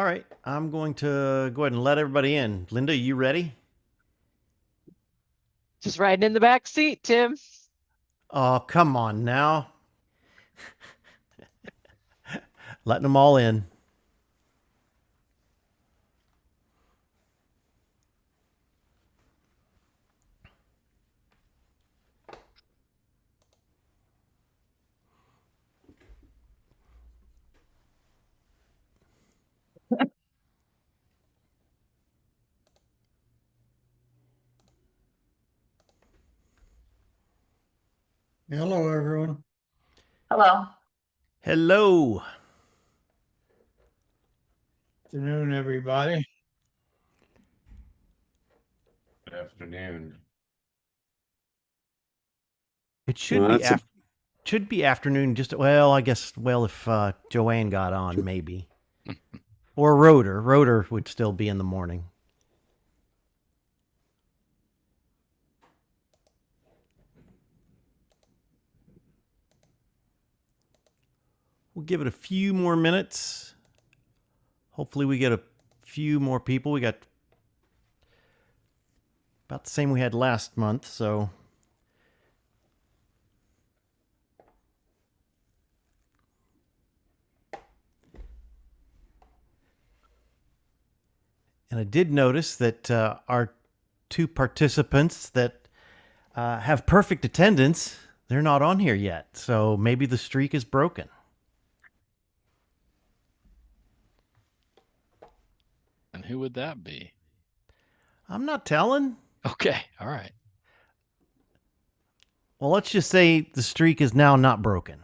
All right, I'm going to go ahead and let everybody in. Linda, you ready? Just riding in the back seat, Tim. Oh, come on now. Letting them all in. Hello, everyone. Hello. Hello. Afternoon, everybody. Good afternoon. It should be afternoon. Just I guess if Joanne got on, maybe, or Rotor. Rotor would still be in the morning. We'll give it a few more minutes. Hopefully, we get a few more people. We got about the same we had last month, so. And I did notice that our two participants that have perfect attendance, they're not on here yet. So maybe the streak is broken. And who would that be? I'm not telling. Okay, all right. Well, let's just say the streak is now not broken.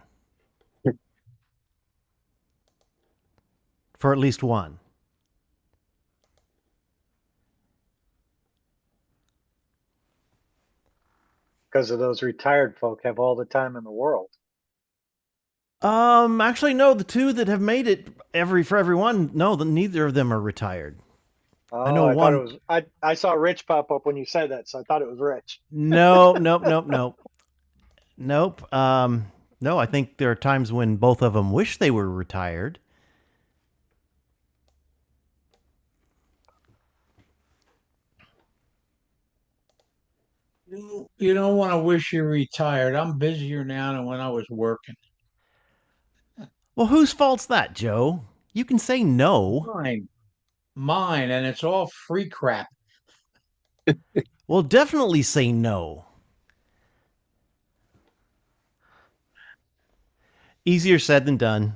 For at least one. Because of those retired folk have all the time in the world. Actually, no. The two that have made it for everyone, no, neither of them are retired. Oh, I know I one. thought it was. I saw Rich pop up when you said that, so I thought it was Rich. No. No. I think there are times when both of them wish they were retired. You don't want to wish you're retired. I'm busier now than when I was working. Well, whose fault's that, Joe? You can say no. Mine, and it's all free crap. Well, definitely say no. Easier said than done.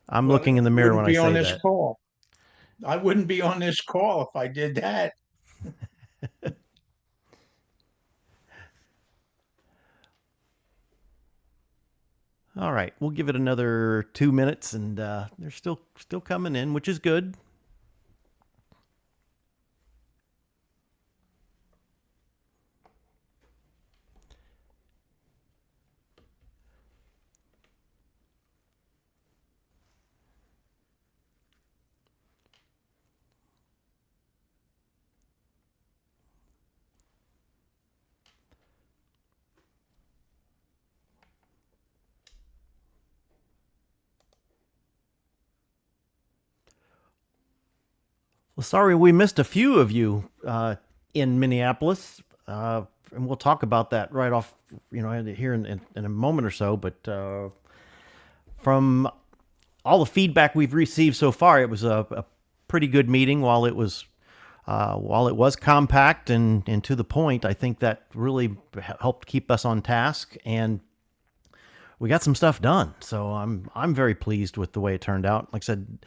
I'm looking in the mirror when I say that. Call. I wouldn't be on this call if I did that. All right, we'll give it another 2 minutes, and they're still coming in, which is good. Well, sorry we missed a few of you in Minneapolis, and we'll talk about that right off, here in a moment or so. But from all the feedback we've received so far, it was a pretty good meeting. While it was compact and to the point, I think that really helped keep us on task, and we got some stuff done. So I'm very pleased with the way it turned out. Like I said,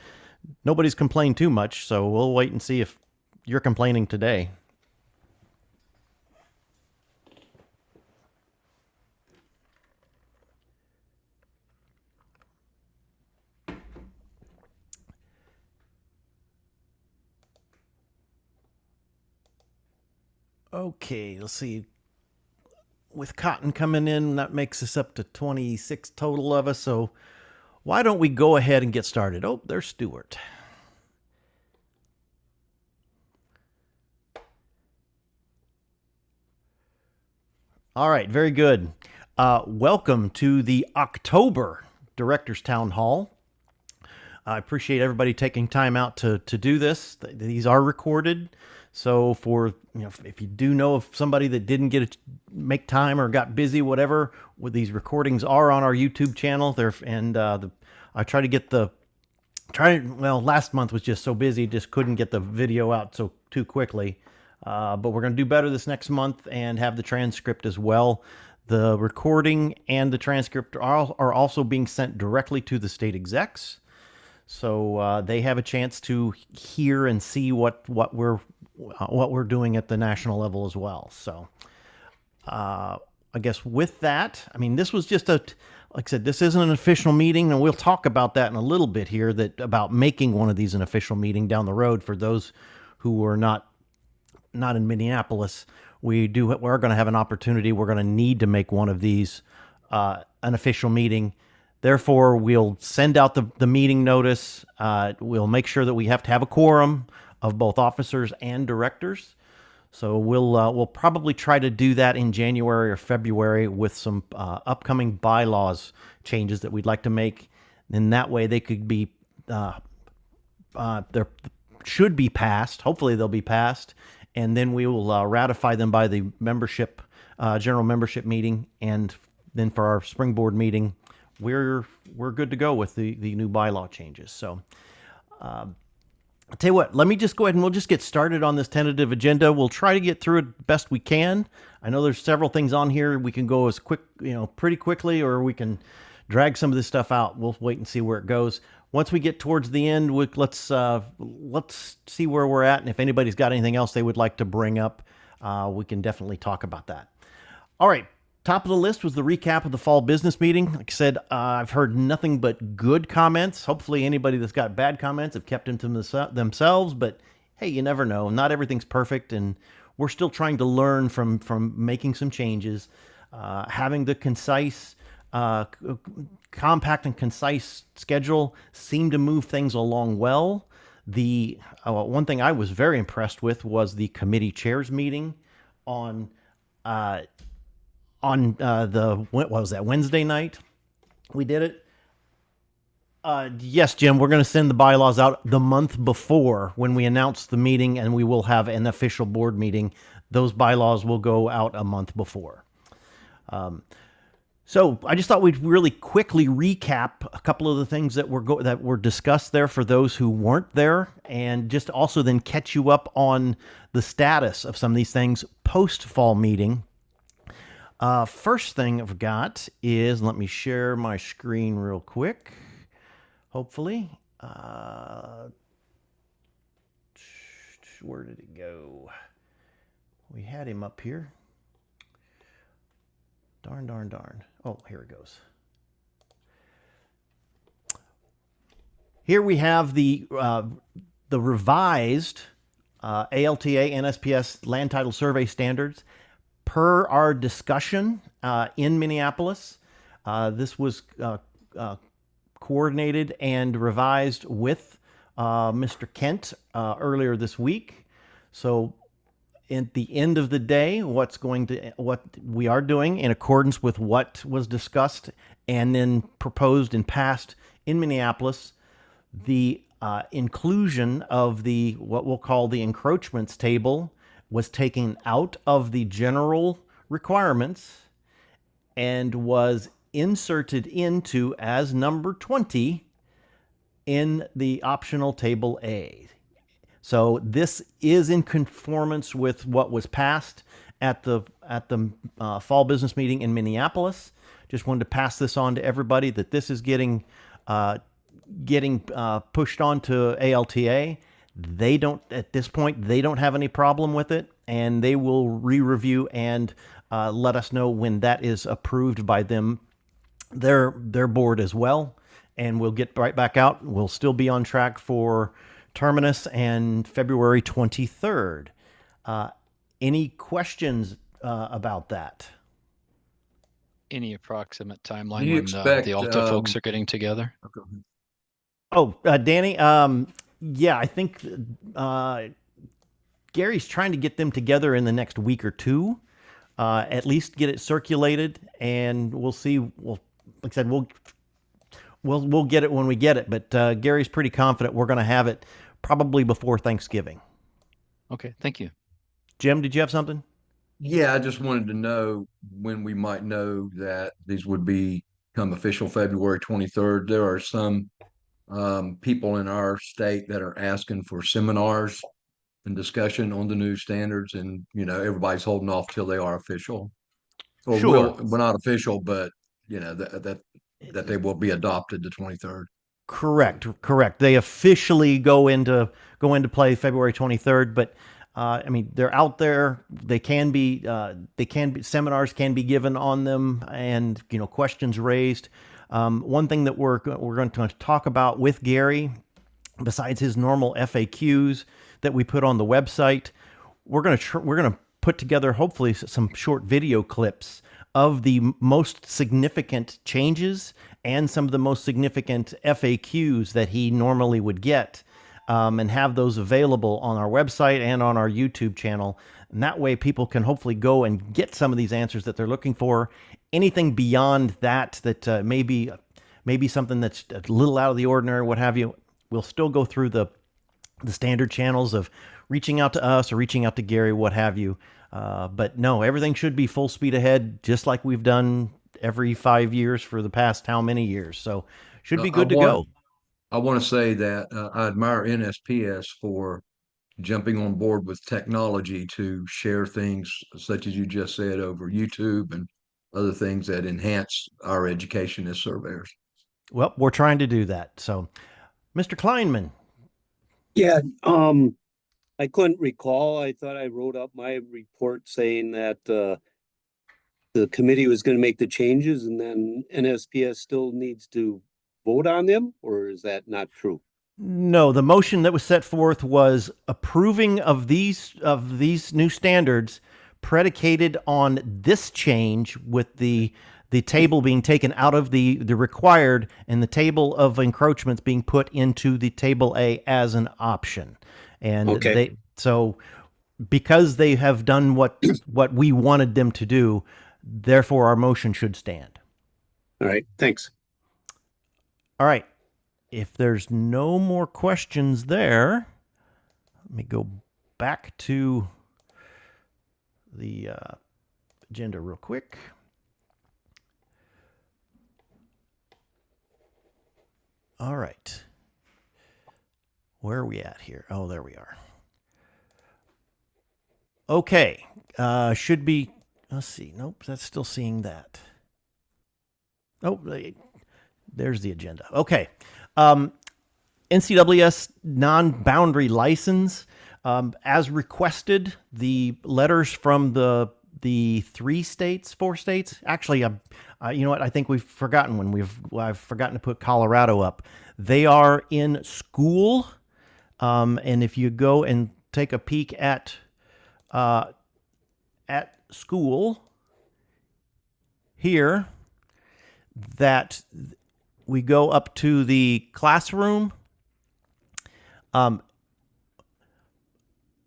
nobody's complained too much, so we'll wait and see if you're complaining today. Okay, let's see. With Cotton coming in, that makes us up to 26 total of us, so why don't we go ahead and get started? Oh, there's Stuart. All right, very good. Welcome to the October Directors Town Hall. I appreciate everybody taking time out to do this. These are recorded. So for, if you do know of somebody that didn't get to make time or got busy, whatever, with these recordings are on our YouTube channel there. And I try to get last month was just so busy, just couldn't get the video out too quickly. But we're going to do better this next month and have the transcript as well. The recording and the transcript are also being sent directly to the state execs. So they have a chance to hear and see what we're doing at the national level as well. So I guess with that, I mean, this was just like I said, this isn't an official meeting, and we'll talk about that in a little bit here, about making one of these an official meeting down the road for those who are not in Minneapolis. We're going to have an opportunity. We're going to need to make one of these an official meeting. Therefore, we'll send out the meeting notice. We'll make sure that we have to have a quorum of both officers and directors. So we'll probably try to do that in January or February with some upcoming bylaws changes that we'd like to make. And that way they could be should be passed. Hopefully they'll be passed, and then we will ratify them by the membership general membership meeting, and then for our spring board meeting, we're good to go with the new bylaw changes. So I'll tell you what, let me just go ahead and we'll just get started on this tentative agenda. We'll try to get through it best we can. I know there's several things on here. We can go as quick, pretty quickly, or we can drag some of this stuff out. We'll wait and see where it goes. Once we get towards the end, let's see where we're at. And if anybody's got anything else they would like to bring up, we can definitely talk about that. All right. Top of the list was the recap of the fall business meeting. Like I said, I've heard nothing but good comments. Hopefully anybody that's got bad comments have kept them to themselves, but hey, you never know. Not everything's perfect, and we're still trying to learn from making some changes. Having the concise, compact and concise schedule seemed to move things along well. The one thing I was very impressed with was the committee chairs meeting on what was that, Wednesday night? We did it. Yes, Jim, we're going to send the bylaws out the month before when we announce the meeting, and we will have an official board meeting. Those bylaws will go out a month before. So I just thought we'd really quickly recap a couple of the things that were discussed there for those who weren't there, and just also then catch you up on the status of some of these things post-fall meeting. First thing I've got is, let me share my screen real quick. Hopefully, where did it go? We had him up here. Darn. Oh, here it goes. Here we have the revised ALTA NSPS land title survey standards. Per our discussion in Minneapolis, this was coordinated and revised with Mr. Kent earlier this week. So at the end of the day, what we are doing in accordance with what was discussed and then proposed and passed in Minneapolis, the inclusion of what we'll call the encroachments table was taken out of the general requirements and was inserted into as number 20 in the optional table A. So this is in conformance with what was passed at the fall business meeting in Minneapolis. Just wanted to pass this on to everybody that this is getting pushed on to ALTA. They don't, at this point, they don't have any problem with it, and they will re-review and let us know when that is approved by them, their board as well, and we'll get right back out. We'll still be on track for Terminus and February 23rd. Any questions about that? Any approximate Do timeline you when expect, the Alta folks are getting together? Oh, Danny, yeah, I think Gary's trying to get them together in the next week or two, at least get it circulated, and we'll see. Like I said, we'll get it when we get it. But Gary's pretty confident we're going to have it probably before Thanksgiving. Okay, thank you. Jim, did you have something? Yeah, I just wanted to know when we might know that these would become official February 23rd. There are some people in our state that are asking for seminars and discussion on the new standards, and everybody's holding off till they are official, or Sure. well, not official, but that they will be adopted the 23rd. Correct. They officially go into play February 23rd, but I mean they're out there. They can be seminars can be given on them, and questions raised. One thing that we're going to talk about with Gary, besides his normal FAQs that we put on the website, we're going to put together hopefully some short video clips of the most significant changes and some of the most significant FAQs that he normally would get, and have those available on our website and on our YouTube channel. And that way people can hopefully go and get some of these answers that they're looking for. Anything beyond that maybe something that's a little out of the ordinary, what have you, we'll still go through the standard channels of reaching out to us or reaching out to Gary, what have you. But no, everything should be full speed ahead, just like we've done every 5 years for the past how many years. So should be good to go. I want to say that I admire NSPS for jumping on board with technology to share things such as you just said over YouTube and other things that enhance our education as surveyors. Well, we're trying to do that. So, Mr. Kleinman. Yeah, I couldn't recall. I thought I wrote up my report saying that the committee was going to make the changes and then NSPS still needs to vote on them, or is that not true? No, the motion that was set forth was approving of these new standards predicated on this change, with the table being taken out of the required and the table of encroachments being put into the table A as an option. And Okay. so because they have done what we wanted them to do, therefore our motion should stand. All right, thanks. All right. If there's no more questions there, let me go back to the agenda real quick. All right. Where are we at here? Oh, there we are. Okay. Should be, let's see. Nope, that's still seeing that. Oh, there's the agenda. Okay. NCWS non-boundary license. As requested, the letters from the 4 states. Actually, you know what? I think we've forgotten one. I've forgotten to put Colorado up. They are in school, and if you go and take a peek at school here, that we go up to the classroom.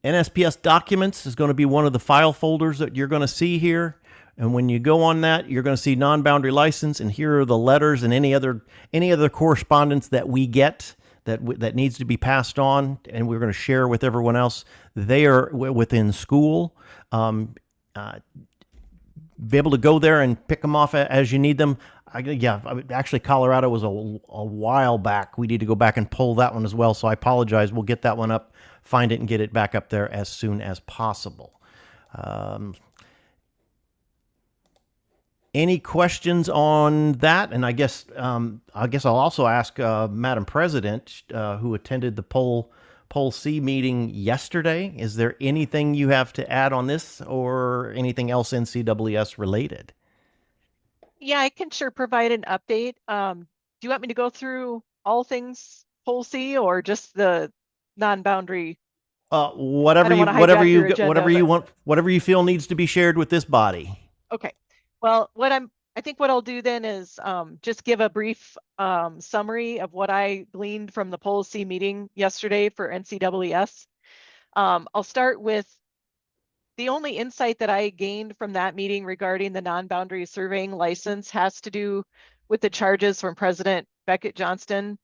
NSPS documents is going to be one of the file folders that you're going to see here. And when you go on that, you're going to see non-boundary license, and here are the letters and any other correspondence that we get that needs to be passed on, and we're going to share with everyone else. They are within school. Be able to go there and pick them off as you need them. Actually, Colorado was a while back. We need to go back and pull that one as well. So I apologize. We'll get that one up, find it, and get it back up there as soon as possible. Any questions on that? And I guess I'll also ask Madam President, who attended the Poll C meeting yesterday. Is there anything you have to add on this, or anything else NCWS related? Yeah, I can sure provide an update. Do you want me to go through all things Poll C or just the non-boundary? Whatever you feel needs to be shared with this body. Okay. Well, I think what I'll do then is just give a brief summary of what I gleaned from the Poll C meeting yesterday for NCWS. I'll start with the only insight that I gained from that meeting regarding the non-boundary surveying license has to do with the charges from President Beckett Johnston.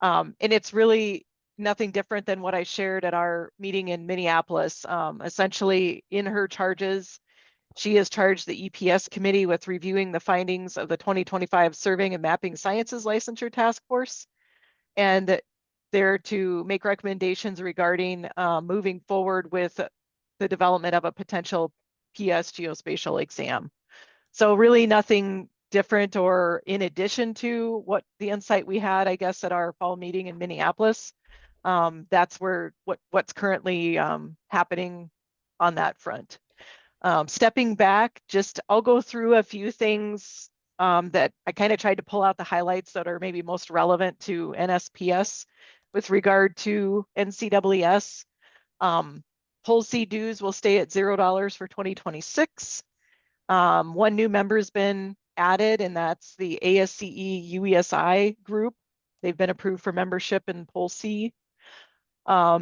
And it's really nothing different than what I shared at our meeting in Minneapolis. Essentially, in her charges, she has charged the EPS committee with reviewing the findings of the 2025 Surveying and Mapping Sciences Licensure Task Force, and they're to make recommendations regarding moving forward with the development of a potential PS geospatial exam. So really nothing different or in addition to what the insight we had, I guess, at our fall meeting in Minneapolis. That's where what's currently happening on that front. Stepping back, I'll go through a few things that I kind of tried to pull out the highlights that are maybe most relevant to NSPS with regard to NCWS. Poll C dues will stay at $0 for 2026. One new member's been added, and that's the ASCE UESI group. They've been approved for membership in Poll C. For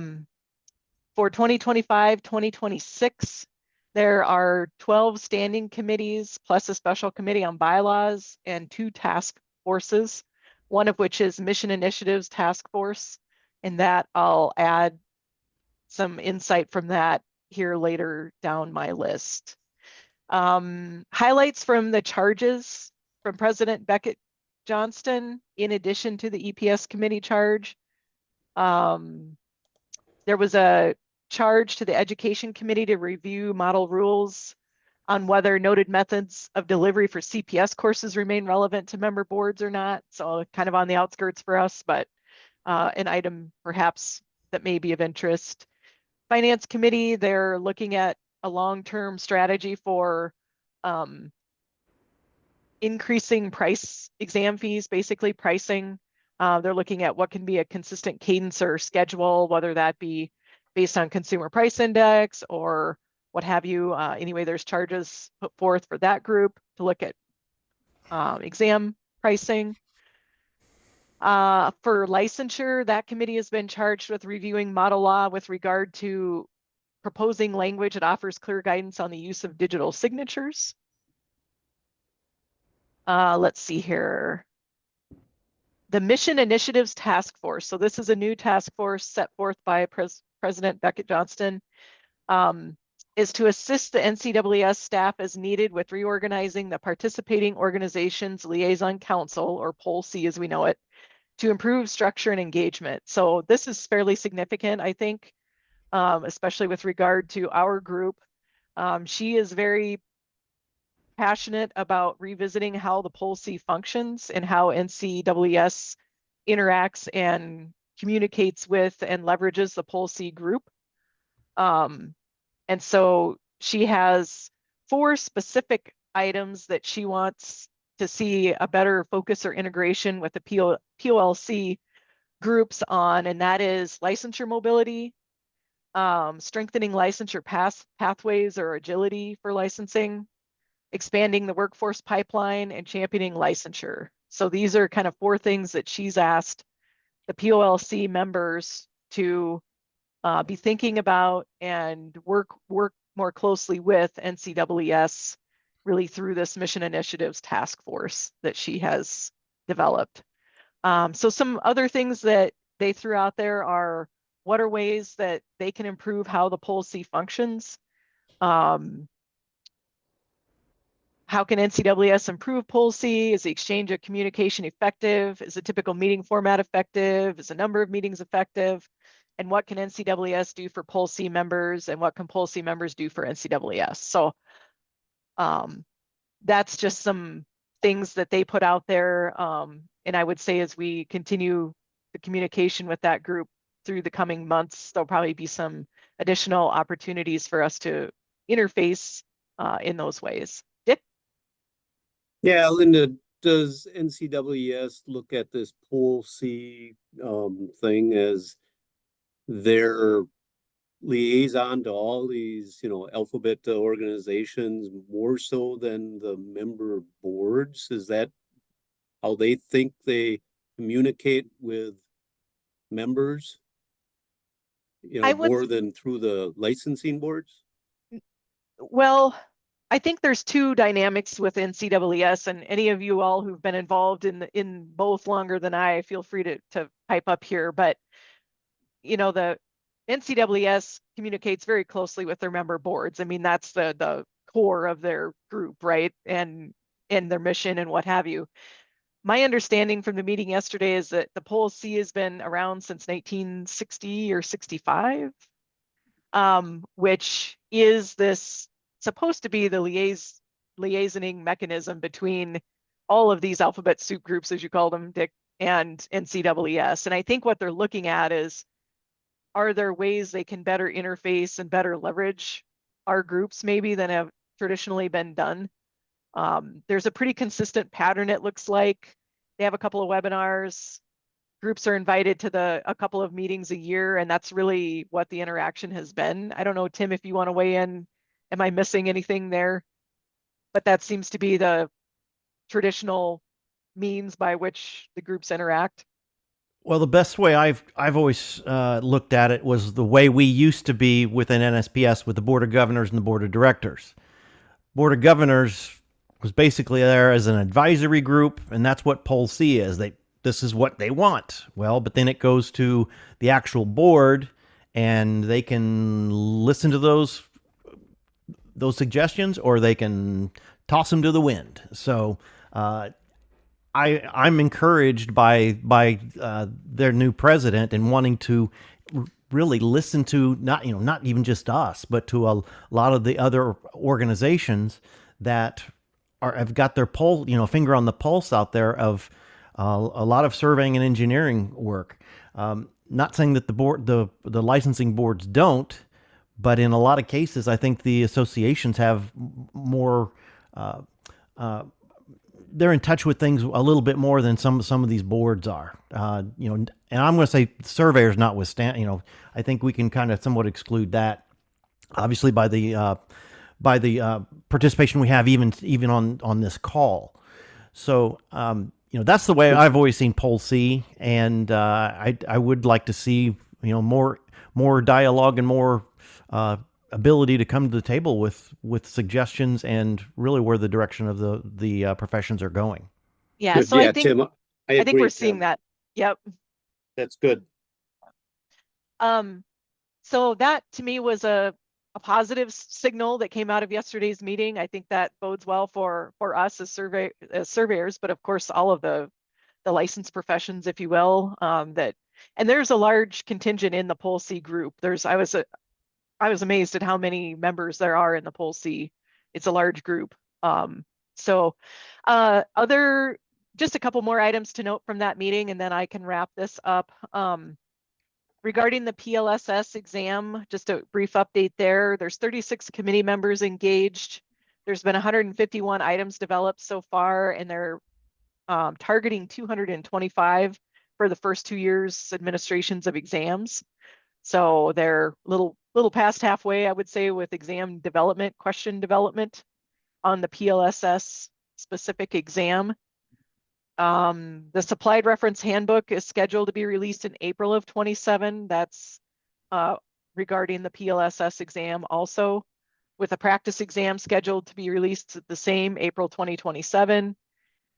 2025, 2026, there are 12 standing committees plus a special committee on bylaws and 2 task forces, one of which is Mission Initiatives Task Force. And that I'll add some insight from that here later down my list. Highlights from the charges from President Beckett Johnston, in addition to the EPS committee charge. There was a charge to the Education Committee to review model rules on whether noted methods of delivery for CPS courses remain relevant to member boards or not. So kind of on the outskirts for us, but an item perhaps that may be of interest. Finance Committee, they're looking at a long-term strategy for increasing exam fees, basically pricing. They're looking at what can be a consistent cadence or schedule, whether that be based on consumer price index or what have you. Anyway, there's charges put forth for that group to look at exam pricing. For licensure, that committee has been charged with reviewing model law with regard to proposing language that offers clear guidance on the use of digital signatures. Let's see here. The Mission Initiatives Task Force. So this is a new task force set forth by President Beckett Johnston, is to assist the NCWS staff as needed with reorganizing the participating organizations liaison council, or Poll C as we know it, to improve structure and engagement. So this is fairly significant, I think, especially with regard to our group. She is very passionate about revisiting how the Poll C functions and how NCWS interacts and communicates with and leverages the Poll C group. And so she has 4 specific items that she wants to see a better focus or integration with the POLC groups on, and that is licensure mobility, strengthening licensure pathways or agility for licensing, expanding the workforce pipeline, and championing licensure. So these are kind of 4 things that she's asked the POLC members to be thinking about and work more closely with NCWS really through this Mission Initiatives Task Force that she has developed. So some other things that they threw out there are, what are ways that they can improve how the Poll C functions? How can NCWS improve Poll C? Is the exchange of communication effective? Is a typical meeting format effective? Is the number of meetings effective? And what can NCWS do for Poll C members? And what can Poll C members do for NCWS? So that's just some things that they put out there. And I would say as we continue the communication with that group through the coming months, there'll probably be some additional opportunities for us to interface in those ways. Dick? Yeah, Linda, does NCWS look at this Poll C thing as their liaison to all these, alphabet organizations more so than the member boards? Is that how they think they communicate with members? I would- More than through the licensing boards? Well, I think there's two dynamics with NCSS, and any of you all who've been involved in both longer than I, feel free to pipe up here. But the NCSS communicates very closely with their member boards. I mean, that's the core of their group, right? And their mission and what have you. My understanding from the meeting yesterday is that the Pole C has been around since 1960 or 65, which is this supposed to be the liaisoning mechanism between all of these alphabet soup groups, as you call them, Dick, and NCSS. And I think what they're looking at is, are there ways they can better interface and better leverage our groups maybe than have traditionally been done? There's a pretty consistent pattern, it looks like. They have a couple of webinars. Groups are invited to a couple of meetings a year, and that's really what the interaction has been. I don't know, Tim, if you want to weigh in. Am I missing anything there? But that seems to be the traditional means by which the groups interact. Well, the best way I've always looked at it was the way we used to be within NSPS with the Board of Governors and the Board of Directors. Board of Governors was basically there as an advisory group, and that's what Pole C is. This is what they want. Well, but then it goes to the actual board, and they can listen to those suggestions, or they can toss them to the wind. So I'm encouraged by their new president and wanting to really listen to not even just us, but to a lot of the other organizations that have got their finger on the pulse out there of a lot of surveying and engineering work. Not saying that the licensing boards don't, but in a lot of cases, I think the associations have more. They're in touch with things a little bit more than some of these boards are. And I'm going to say surveyors notwithstanding. I think we can kind of somewhat exclude that, obviously by the participation we have even on this call. So that's the way I've always seen Pole C, and I would like to see more dialogue and more ability to come to the table with suggestions and really where the direction of the professions are going. Yeah, Good. so Yeah, I think Tim, I think we're agree, seeing Tim. that. Yep. That's good. So that to me was a positive signal that came out of yesterday's meeting. I think that bodes well for us as surveyors, but of course all of the licensed professions, if you will. And there's a large contingent in the Pole C group. I was amazed at how many members there are in the Pole C. It's a large group. Just a couple more items to note from that meeting, and then I can wrap this up. Regarding the PLSS exam, just a brief update there. There's 36 committee members engaged. There's been 151 items developed so far, and they're targeting 225 for the first 2 years administrations of exams. So they're little past halfway, I would say, with exam development, question development on the PLSS specific exam. The supplied reference handbook is scheduled to be released in April of 27. That's regarding the PLSS exam also, with a practice exam scheduled to be released the same April 2027.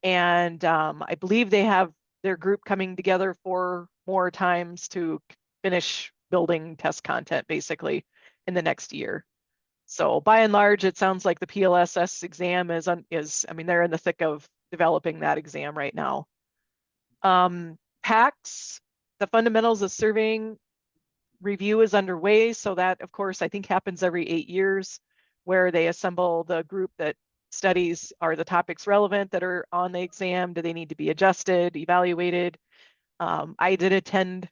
And I believe they have their group coming together 4 more times to finish building test content basically in the next year. So by and large, it sounds like the PLSS exam is, I mean, they're in the thick of developing that exam right now. PACS, the fundamentals of surveying review is underway. So that, of course, I think happens every 8 years, where they assemble the group that studies, are the topics relevant that are on the exam? Do they need to be adjusted, evaluated? I did attend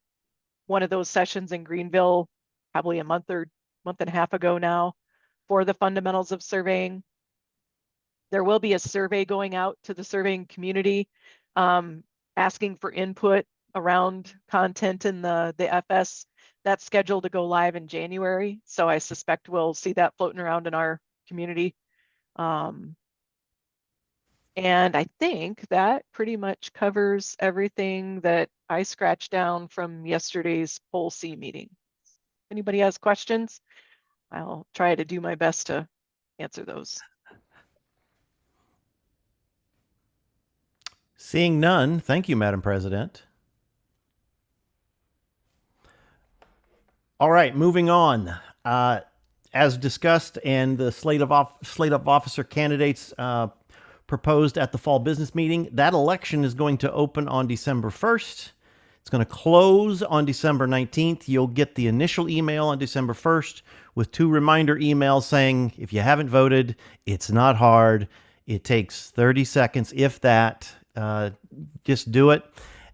one of those sessions in Greenville probably a month and a half ago now for the fundamentals of surveying. There will be a survey going out to the surveying community, asking for input around content in the FS. That's scheduled to go live in January. So I suspect we'll see that floating around in our community. And I think that pretty much covers everything that I scratched down from yesterday's Pole C meeting. Anybody has questions? I'll try to do my best to answer those. Seeing none, thank you, Madam President. All right, moving on. As discussed, and the slate of officer candidates proposed at the fall business meeting, that election is going to open on December 1st. It's going to close on December 19th. You'll get the initial email on December 1st with 2 reminder emails saying, if you haven't voted, it's not hard. It takes 30 seconds, if that. Just do it.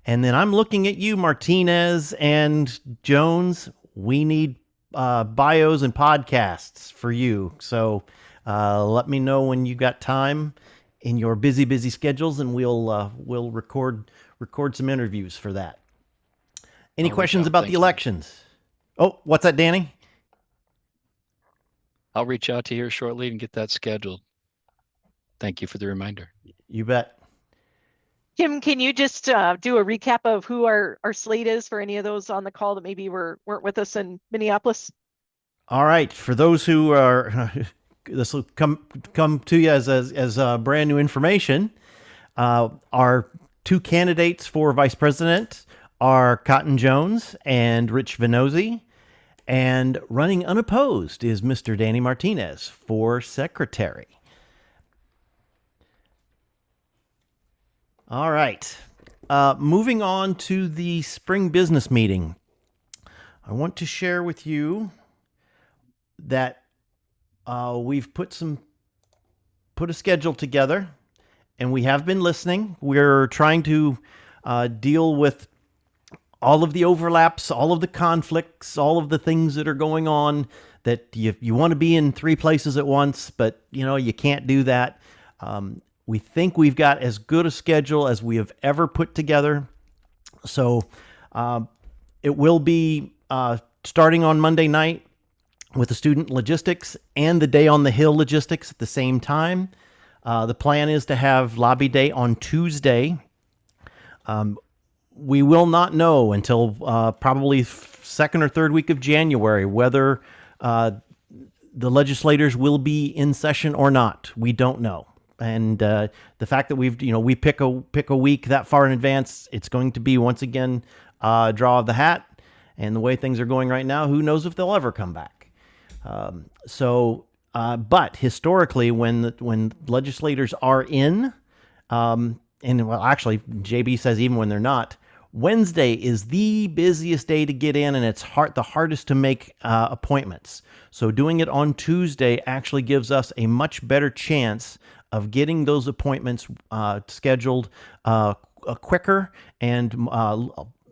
And then I'm looking at you, Martinez and Jones. We need bios and podcasts for you. So let me know when you got time in your busy schedules, and we'll record some interviews for that. Any I'll reach questions out. about Thank the you. elections? Oh, what's that, Danny? I'll reach out to you here shortly and get that scheduled. Thank you for the reminder. You bet. Kim, can you just do a recap of who our slate is for any of those on the call that maybe weren't with us in Minneapolis? All right. For those who are, this will come to you as brand new information. Our 2 candidates for vice president are Cotton Jones and Rich Venozzi. And running unopposed is Mr. Danny Martinez for secretary. All right. Moving on to the spring business meeting. I want to share with you that we've put a schedule together, and we have been listening. We're trying to deal with all of the overlaps, all of the conflicts, all of the things that are going on that you want to be in 3 places at once, but you can't do that. We think we've got as good a schedule as we have ever put together. So it will be starting on Monday night with the student logistics and the day on the Hill logistics at the same time. The plan is to have lobby day on Tuesday. We will not know until probably second or third week of January whether the legislators will be in session or not. We don't know. And the fact that we pick a week that far in advance, it's going to be once again draw of the hat. And the way things are going right now, who knows if they'll ever come back. But historically, when legislators are in, and well, actually, JB says even when they're not, Wednesday is the busiest day to get in, and it's the hardest to make appointments. So doing it on Tuesday actually gives us a much better chance of getting those appointments scheduled quicker, and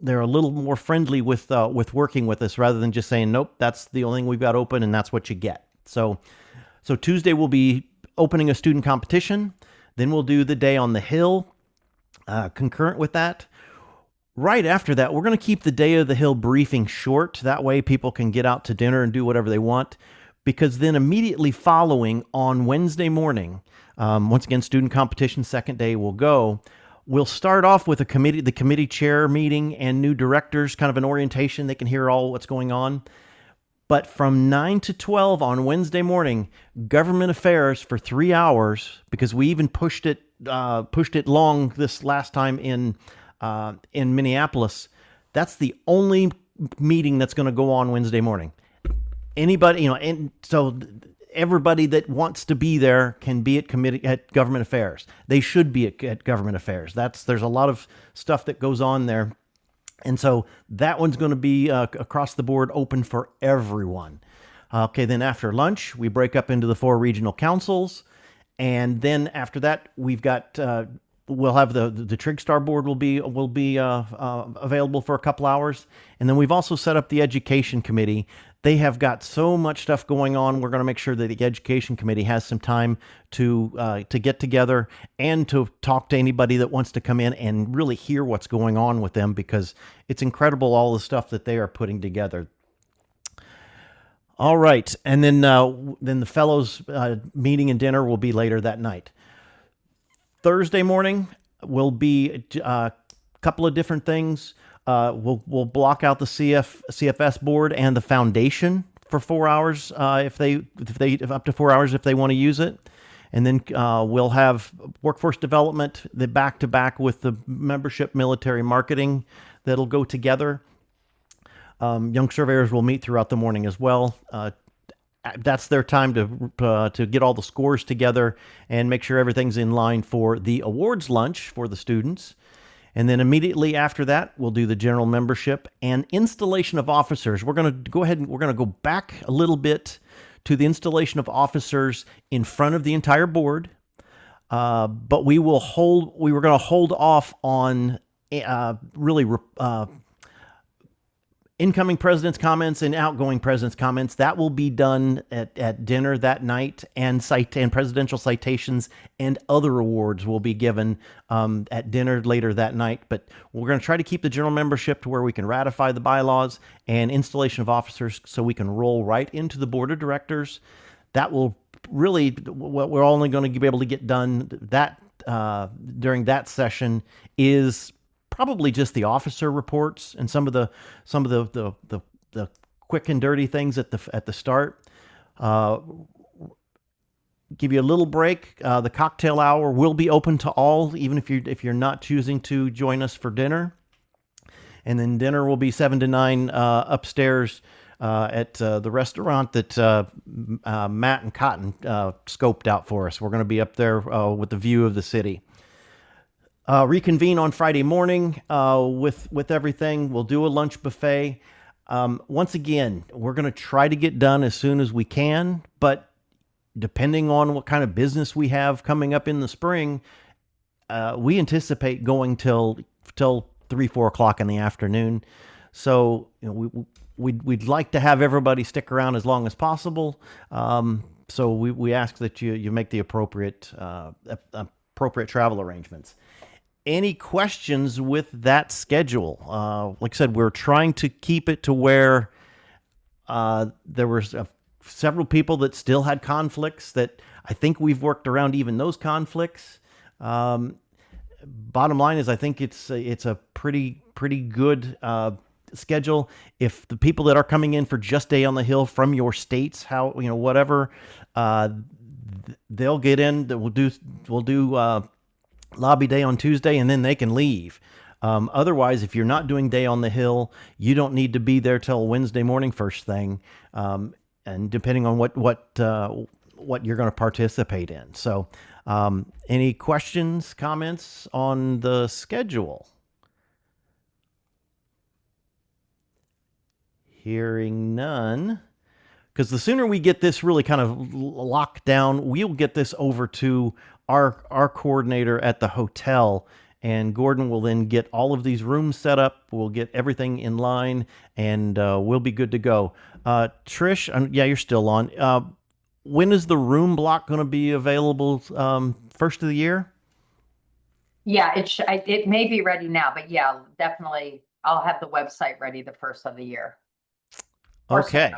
they're a little more friendly with working with us rather than just saying, nope, that's the only thing we've got open and that's what you get. So Tuesday we'll be opening a student competition. Then we'll do the day on the Hill concurrent with that. Right after that, we're going to keep the day of the Hill briefing short. That way people can get out to dinner and do whatever they want. Because then immediately following on Wednesday morning, once again, student competition, second day will go. We'll start off with the committee chair meeting and new directors, kind of an orientation. They can hear all what's going on. But from 9 to 12 on Wednesday morning, government affairs for 3 hours, because we even pushed it long this last time in Minneapolis. That's the only meeting that's going to go on Wednesday morning. Anybody, and so everybody that wants to be there can be at government affairs. They should be at government affairs. There's a lot of stuff that goes on there. And so that one's going to be across the board open for everyone. Okay, then after lunch, we break up into the 4 regional councils. And then after that, we've got, we'll have the TrigStar board will be available for a couple hours. And then we've also set up the education committee. They have got so much stuff going on. We're going to make sure that the education committee has some time to get together and to talk to anybody that wants to come in and really hear what's going on with them, because it's incredible all the stuff that they are putting together. All right, and then the fellows meeting and dinner will be later that night. Thursday morning will be a couple of different things. We'll block out the CFS board and the foundation for 4 hours if up to 4 hours if they want to use it. And then we'll have workforce development, the back-to-back with the membership military marketing that'll go together. Young surveyors will meet throughout the morning as well. That's their time to get all the scores together and make sure everything's in line for the awards lunch for the students. And then immediately after that, we'll do the general membership and installation of officers. We're going to go ahead and we're going to go back a little bit to the installation of officers in front of the entire board. But we were going to hold off on incoming president's comments and outgoing president's comments. That will be done at dinner that night, and presidential citations and other awards will be given at dinner later that night. But we're going to try to keep the general membership to where we can ratify the bylaws and installation of officers so we can roll right into the board of directors. That will really, what we're only going to be able to get done during that session is probably just the officer reports and some of the quick and dirty things at the start. Give you a little break. The cocktail hour will be open to all, even if you're not choosing to join us for dinner. And then dinner will be 7 to 9 upstairs at the restaurant that Matt and Cotton scoped out for us. We're going to be up there with the view of the city. Reconvene on Friday morning with everything. We'll do a lunch buffet. Once again, we're going to try to get done as soon as we can, but depending on what kind of business we have coming up in the spring, we anticipate going till 3-4 o'clock in the afternoon. So we'd like to have everybody stick around as long as possible. So we ask that you make the appropriate travel arrangements. Any questions with that schedule? Like I said, we're trying to keep it to where there were several people that still had conflicts that I think we've worked around even those conflicts. Bottom line is I think it's a pretty good schedule. If the people that are coming in for just Day on the Hill from your states, whatever, they'll get in. We'll do lobby day on Tuesday, and then they can leave. Otherwise, if you're not doing Day on the Hill, you don't need to be there till Wednesday morning first thing, and depending on what you're going to participate in. So any questions, comments on the schedule? Hearing none. Because the sooner we get this really kind of locked down, we'll get this over to our coordinator at the hotel, and Gordon will then get all of these rooms set up. We'll get everything in line, and we'll be good to go. Trish, yeah, you're still on. When is the room block going to be available? First of the year? Yeah, it may be ready now, but yeah, definitely I'll have the website ready the first of the year. Okay.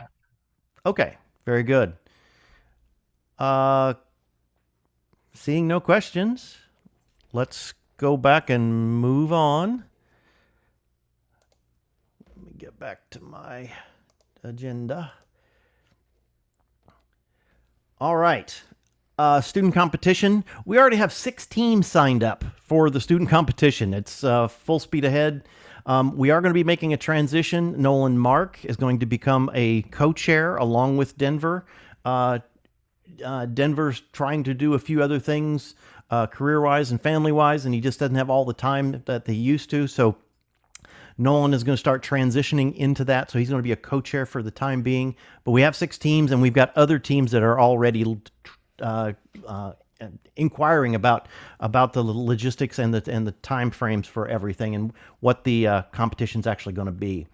Okay, very good. Seeing no questions, let's go back and move on. Let me get back to my agenda. All right. Student competition. We already have 6 teams signed up for the student competition. It's full speed ahead. We are going to be making a transition. Nolan Mark is going to become a co-chair along with Denver. Denver's trying to do a few other things career-wise and family-wise, and he just doesn't have all the time that he used to. So Nolan is going to start transitioning into that. So he's going to be a co-chair for the time being. But we have 6 teams, and we've got other teams that are already inquiring about the logistics and the time frames for everything and what the competition's actually going to be.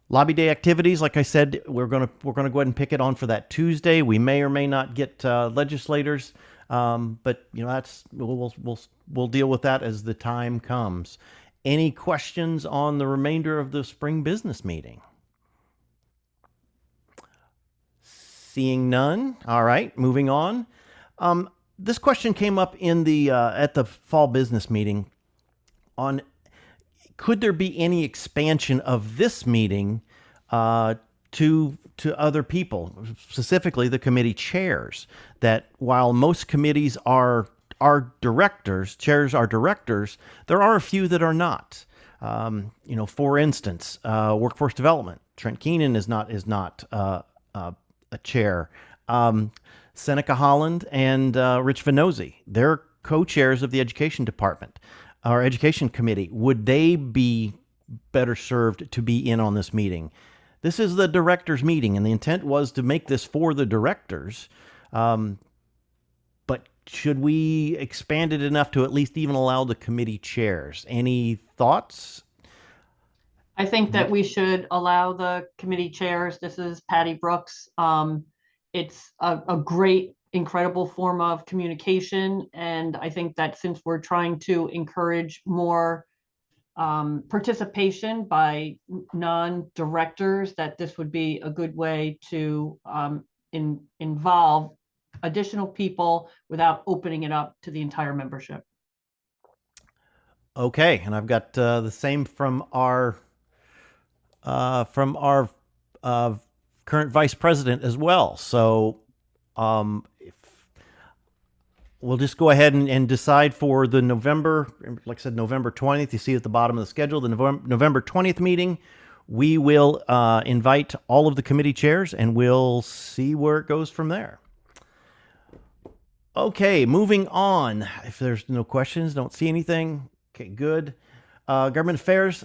Lobby day activities, like I said, we're gonna go ahead and pick it on for that Tuesday. We may or may not get legislators, but that's we'll deal with that as the time comes. Any questions on the remainder of the spring business meeting? Seeing none. All right, moving on. This question came up in the at the fall business meeting on could there be any expansion of this meeting to to other people, specifically the committee chairs, that while most committees are directors, chairs are directors, there are a few that are not. For instance, workforce development. Trent Keenan is not a chair. Seneca Holland and Rich Venozzi, they're co-chairs of the education department or education committee. Would they be better served to be in on this meeting? This is the directors' meeting, and the intent was to make this for the directors. But should we expand it enough to at least even allow the committee chairs? Any thoughts? I think that we should allow the committee chairs. This is Patty Brooks. It's a great, incredible form of communication. And I think that since we're trying to encourage more participation by non-directors, that this would be a good way to involve additional people without opening it up to the entire membership. Okay, and I've got the same from our current vice president as well. So we'll just go ahead and decide for the November, like I said, November 20th. You see at the bottom of the schedule, the November 20th meeting. We will invite all of the committee chairs, and we'll see where it goes from there. Okay, moving on. If there's no questions, don't see anything. Okay, good. Government affairs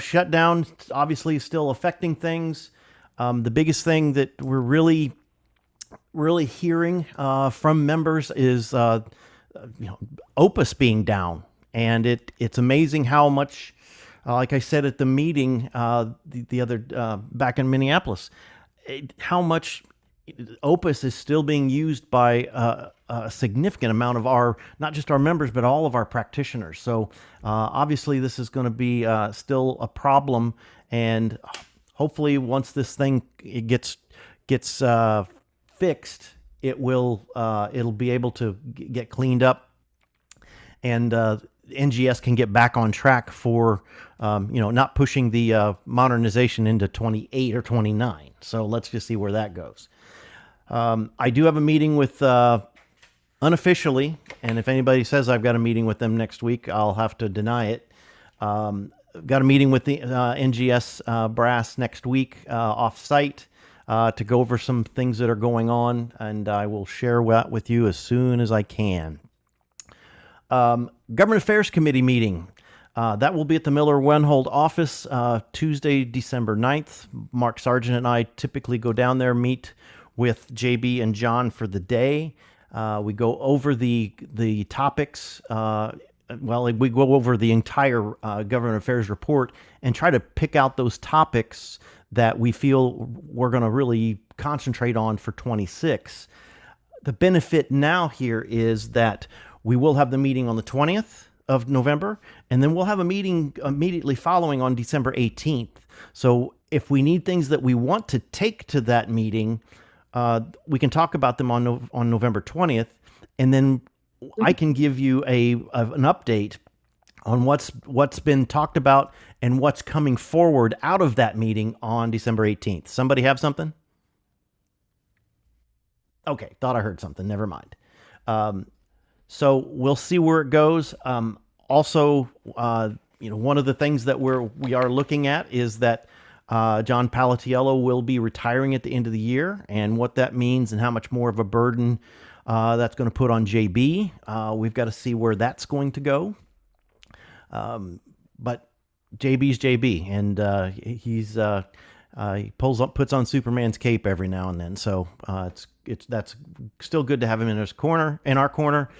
shutdown, obviously still affecting things. The biggest thing that we're really hearing from members is Opus being down, and it's amazing how much, like I said at the meeting the other back in Minneapolis, how much Opus is still being used by a significant amount of our, not just our members, but all of our practitioners. So obviously this is going to be still a problem, and hopefully once this thing gets fixed, it'll be able to get cleaned up, and NGS can get back on track for not pushing the modernization into 28 or 29. So let's just see where that goes. I do have a meeting with unofficially, and if anybody says I've got a meeting with them next week, I'll have to deny it. Got a meeting with the NGS brass next week off-site to go over some things that are going on, and I will share that with you as soon as I can. Government Affairs Committee meeting. That will be at the Miller-Wenhold office Tuesday, December 9th. Mark Sargent and I typically go down there, meet with JB and John for the day. We go over the topics. We go over the entire government affairs report and try to pick out those topics that we feel we're going to really concentrate on for 26. The benefit now here is that we will have the meeting on the 20th of November, and then we'll have a meeting immediately following on December 18th. So if we need things that we want to take to that meeting, we can talk about them on November 20th, and then I can give you an update on what's been talked about and what's coming forward out of that meeting on December 18th. Somebody have something? Okay, thought I heard something. Never mind. So we'll see where it goes. Also, one of the things that we are looking at is that John Palatiello will be retiring at the end of the year, and what that means and how much more of a burden that's going to put on JB. We've got to see where that's going to go. But JB's JB, and he puts on Superman's cape every now and then. So that's still good to have him in our corner.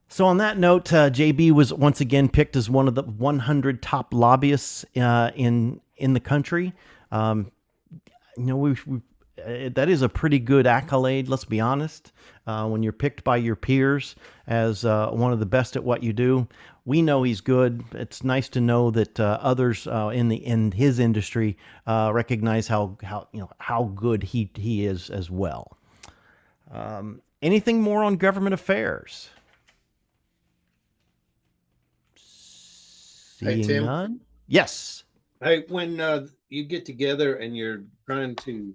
So on that note, JB was once again picked as one of the 100 top lobbyists in the country. That is a pretty good accolade, let's be honest. When you're picked by your peers as one of the best at what you do, we know he's good. It's nice to know that others in his industry recognize how good he is as well. Anything more on government affairs? Hey, Tim. None? Yes. Hey, when you get together and you're trying to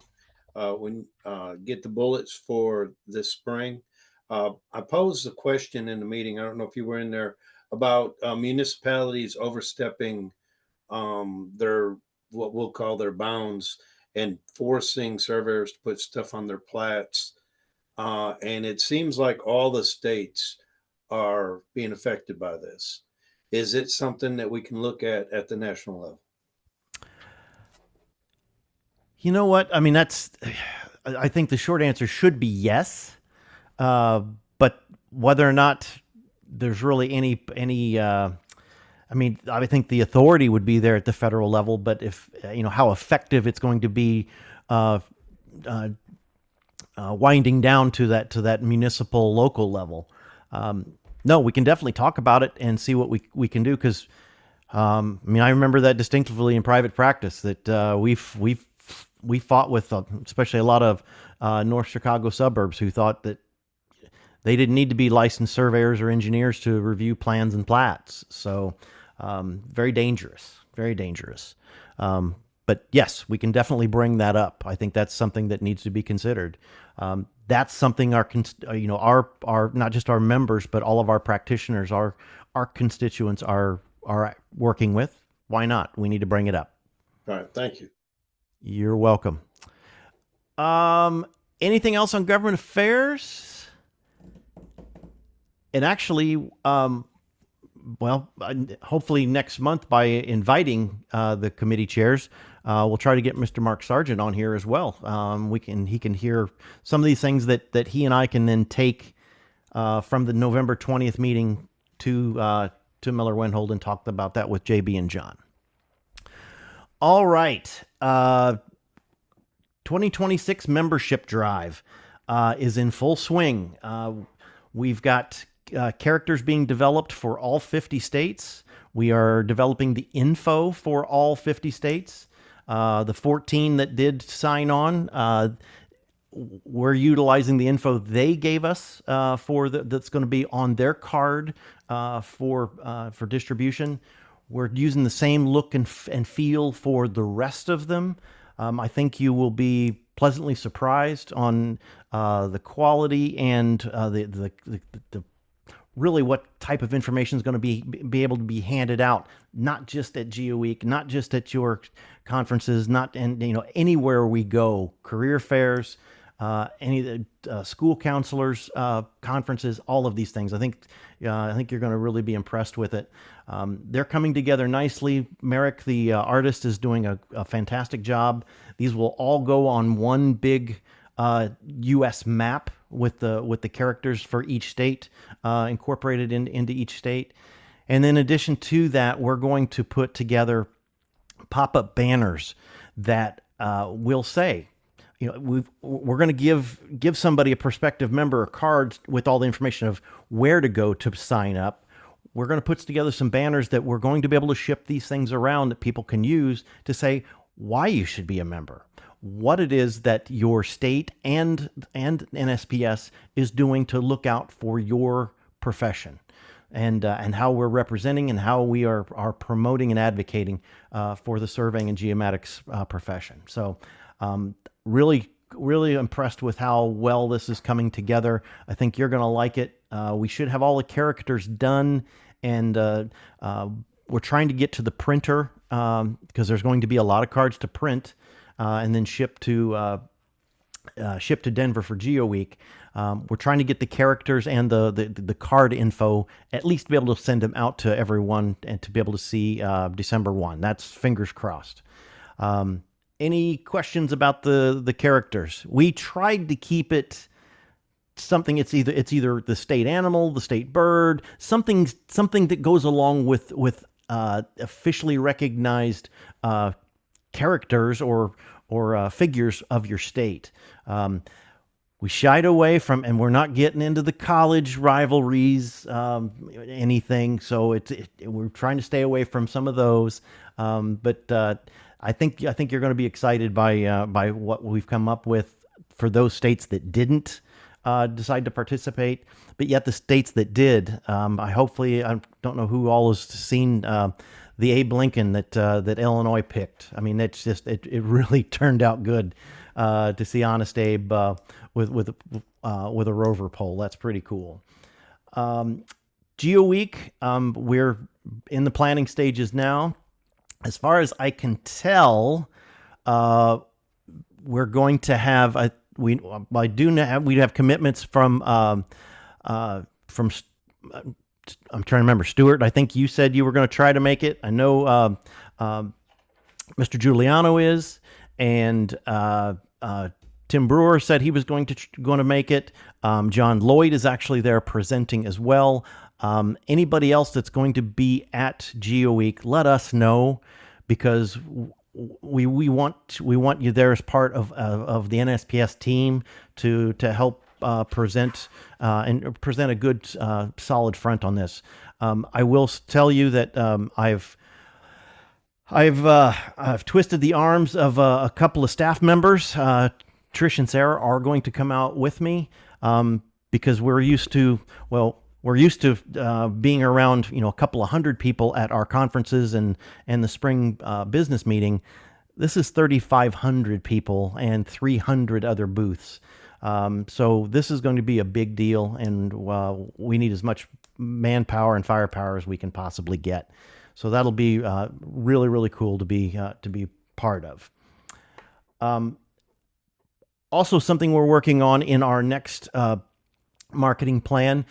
get the bullets for this spring. I posed a question in the meeting. I don't know if you were in there about municipalities overstepping their what we'll call their bounds and forcing surveyors to put stuff on their plats. And it seems like all the states are being affected by this. Is it something that we can look at the national level? You know what? I mean, I think the short answer should be yes. But whether or not there's really any, I mean, I think the authority would be there at the federal level, but if, how effective it's going to be, winding down to that municipal local level. No, we can definitely talk about it and see what we can do. Cause, I mean, I remember that distinctively in private practice that, we fought with, especially a lot of, North Chicago suburbs who thought that they didn't need to be licensed surveyors or engineers to review plans and plats. So, very dangerous, very dangerous. But yes, we can definitely bring that up. I think that's something that needs to be considered. That's something our not just our members, but all of our practitioners, our constituents are working with. Why not? We need to bring it up. All right. Thank you. You're welcome. Anything else on government affairs? And actually, hopefully next month by inviting the committee chairs, we'll try to get Mr. Mark Sargent on here as well. He can hear some of these things that he and I can then take from the November 20th meeting to Miller-Wendhold and talk about that with JB and John. All right. 2026 membership drive is in full swing. We've got characters being developed for all 50 states. We are developing the info for all 50 states. The 14 that did sign on, we're utilizing the info they gave us that's going to be on their card for distribution. We're using the same look and feel for the rest of them. I think you will be pleasantly surprised on the quality and the really what type of information is going to be able to be handed out, not just at GeoWeek, not just at your conferences, anywhere we go, career fairs, any school counselors conferences, all of these things. I think you're going to really be impressed with it. They're coming together nicely. Merrick, the artist, is doing a fantastic job. These will all go on one big U.S. map with the characters for each state incorporated into each state. And in addition to that, we're going to put together pop-up banners that will say, we're going to give somebody, a prospective member, a card with all the information of where to go to sign up. We're going to put together some banners that we're going to be able to ship these things around that people can use to say why you should be a member, what it is that your state and NSPS is doing to look out for your profession, and how we're representing and how we are promoting and advocating for the surveying and geomatics profession. So really impressed with how well this is coming together. I think you're going to like it. We should have all the characters done, and we're trying to get to the printer because there's going to be a lot of cards to print and then ship to Denver for GeoWeek. We're trying to get the characters and the card info, at least to be able to send them out to everyone and to be able to see December 1. That's fingers crossed. Any questions about the characters? We tried to keep it something. It's either the state animal, the state bird, something that goes along with officially recognized characters or figures of your state. We shied away from, and we're not getting into the college rivalries, anything. So we're trying to stay away from some of those. But I think you're going to be excited by what we've come up with for those states that didn't decide to participate, but yet the states that did. I don't know who all has seen the Abe Lincoln that that Illinois picked. I mean, that's just it really turned out good to see Honest Abe with a rover pole. That's pretty cool. Geo Week, we're in the planning stages now. As far as I can tell, we're going to have we have commitments from I'm trying to remember, Stuart. I think you said you were going to try to make it. I know Mr. Giuliano is, and Tim Brewer said he was going to make it. John Lloyd is actually there presenting as well. Anybody else that's going to be at Geo Week, let us know, because we want you there as part of the NSPS team to help present a good solid front on this. I will tell you that I've twisted the arms of a couple of staff members. Trish and Sarah are going to come out with me because we're used to being around, a couple of hundred people at our conferences and the spring business meeting. This is 3,500 people and 300 other booths. So this is going to be a big deal, and we need as much manpower and firepower as we can possibly get. So that'll be really, really cool to be part of. Also, something we're working on in our next marketing plan,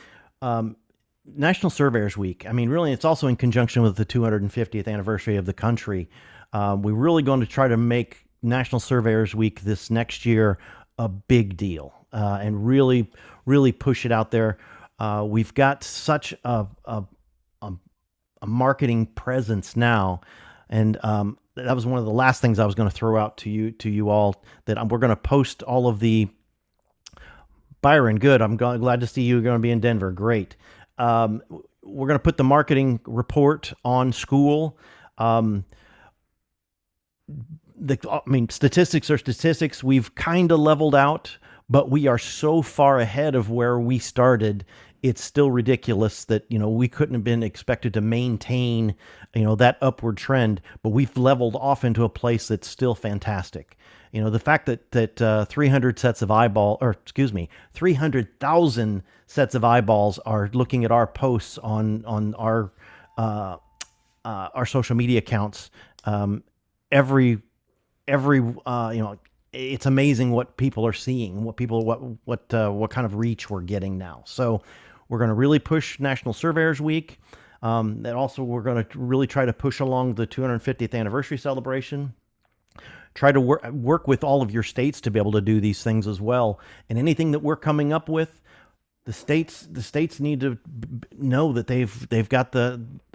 National Surveyors Week. I mean, really, it's also in conjunction with the 250th anniversary of the country. We're really going to try to make National Surveyors Week this next year a big deal and really, really push it out there. We've got such a marketing presence now, and that was one of the last things I was going to throw out to you all, that we're going to post all of the. Byron, good. I'm glad to see you. You're going to be in Denver. Great. We're going to put the marketing report on School. Statistics are statistics. We've kind of leveled out, but we are so far ahead of where we started. It's still ridiculous that, we couldn't have been expected to maintain, that upward trend, but we've leveled off into a place that's still fantastic. The fact that 300 sets of 300,000 sets of eyeballs are looking at our posts on our social media accounts, it's amazing what people are seeing, what kind of reach we're getting now. So we're going to really push National Surveyors Week. And also we're going to really try to push along the 250th anniversary celebration. Try to work with all of your states to be able to do these things as well. And anything that we're coming up with, the states need to know that they've got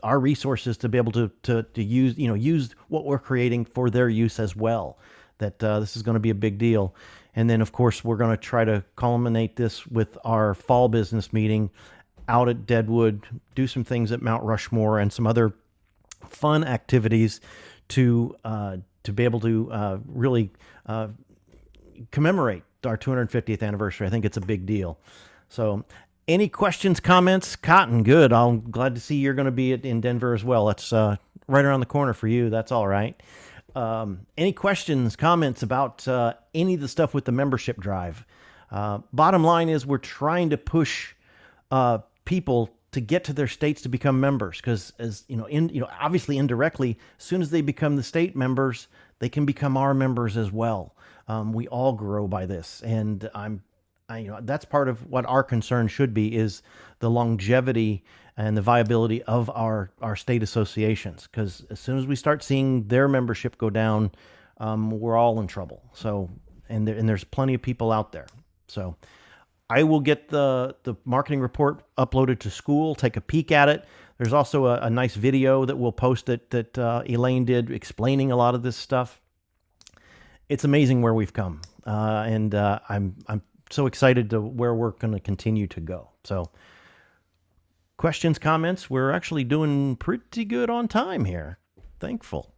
our resources to be able to use what we're creating for their use as well. That this is going to be a big deal. And then, of course, we're going to try to culminate this with our fall business meeting out at Deadwood, do some things at Mount Rushmore, and some other fun activities to be able to really commemorate our 250th anniversary. I think it's a big deal. So any questions, comments? Cotton, good. I'm glad to see you're going to be in Denver as well. That's right around the corner for you. That's all right. Any questions, comments about any of the stuff with the membership drive? Bottom line is we're trying to push people to get to their states to become members, because obviously indirectly, as soon as they become the state members, they can become our members as well. We all grow by this, and that's part of what our concern should be, is the longevity and the viability of our state associations. Because as soon as we start seeing their membership go down, we're all in trouble. So, and there's plenty of people out there. So I will get the marketing report uploaded to School, take a peek at it. There's also a nice video that we'll post that Elaine did explaining a lot of this stuff. It's amazing where we've come, and I'm so excited to where we're going to continue to go. So questions, comments? We're actually doing pretty good on time here. Thankful.